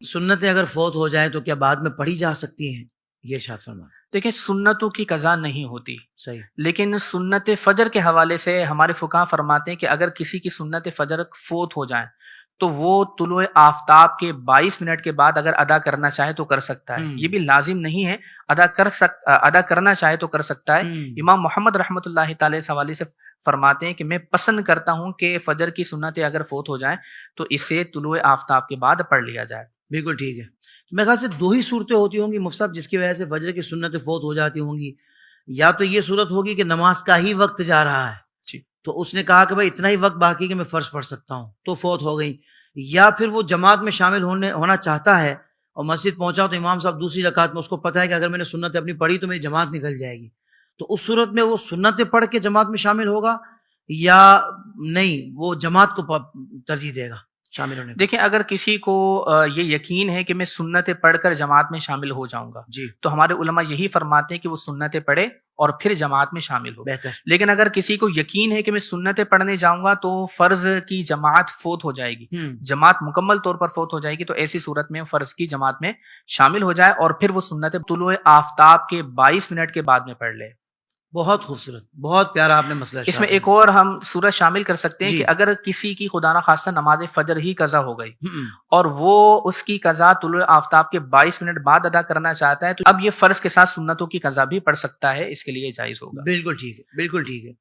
سنتیں اگر فوت ہو جائیں تو کیا بعد میں پڑھی جا سکتی ہیں؟ یہ ارشاد فرما. دیکھیں سنتوں کی قضا نہیں ہوتی، صحیح. لیکن سنت فجر کے حوالے سے ہمارے فقہا فرماتے ہیں کہ اگر کسی کی سنت فجر فوت ہو جائیں تو وہ طلوع آفتاب کے 22 منٹ کے بعد اگر ادا کرنا چاہے تو کر سکتا ہے. یہ بھی لازم نہیں ہے، ادا کرنا چاہے تو کر سکتا ہے. امام محمد رحمۃ اللہ تعالی اس حوالے سے فرماتے ہیں کہ میں پسند کرتا ہوں کہ فجر کی سنتیں اگر فوت ہو جائیں تو اسے طلوع آفتاب کے بعد پڑھ لیا جائے. بالکل ٹھیک ہے. میرے خیال سے دو ہی صورتیں ہوتی ہوں گی مفتی صاحب جس کی وجہ سے فجر کی سنتیں فوت ہو جاتی ہوں گی. یا تو یہ صورت ہوگی کہ نماز کا ہی وقت جا رہا ہے جی. تو اس نے کہا کہ بھائی اتنا ہی وقت باقی کہ میں فرض پڑھ سکتا ہوں تو فوت ہو گئی. یا پھر وہ جماعت میں شامل ہونا چاہتا ہے اور مسجد پہنچا تو امام صاحب دوسری رکعت میں اس کو پتہ ہے کہ اگر میں نے سنت اپنی پڑھی تو میری جماعت نکل جائے گی، تو اس صورت میں وہ سنتیں پڑھ کے جماعت میں شامل ہوگا یا نہیں وہ جماعت کو ترجیح دے گا شامل ہونے کو؟ دیکھیں اگر کسی کو یہ یقین ہے کہ میں سنتیں پڑھ کر جماعت میں شامل ہو جاؤں گا جی تو ہمارے علماء یہی فرماتے ہیں کہ وہ سنتیں پڑھے اور پھر جماعت میں شامل ہو. بہتر. لیکن اگر کسی کو یقین ہے کہ میں سنتیں پڑھنے جاؤں گا تو فرض کی جماعت فوت ہو جائے گی، جماعت مکمل طور پر فوت ہو جائے گی، تو ایسی صورت میں فرض کی جماعت میں شامل ہو جائے اور پھر وہ سنتیں طلوع آفتاب کے 22 منٹ کے بعد میں پڑھ لے. بہت خوبصورت، بہت پیارا آپ نے مسئلہ. اس میں ایک اور ہم صورت شامل کر سکتے ہیں جی. کہ اگر کسی کی خدا نخواستہ نماز فجر ہی قضا ہو گئی اور وہ اس کی قضا طلوع آفتاب کے 22 منٹ بعد ادا کرنا چاہتا ہے تو اب یہ فرض کے ساتھ سنتوں کی قضا بھی پڑھ سکتا ہے، اس کے لیے جائز ہوگا. بالکل ٹھیک ہے، بالکل ٹھیک ہے.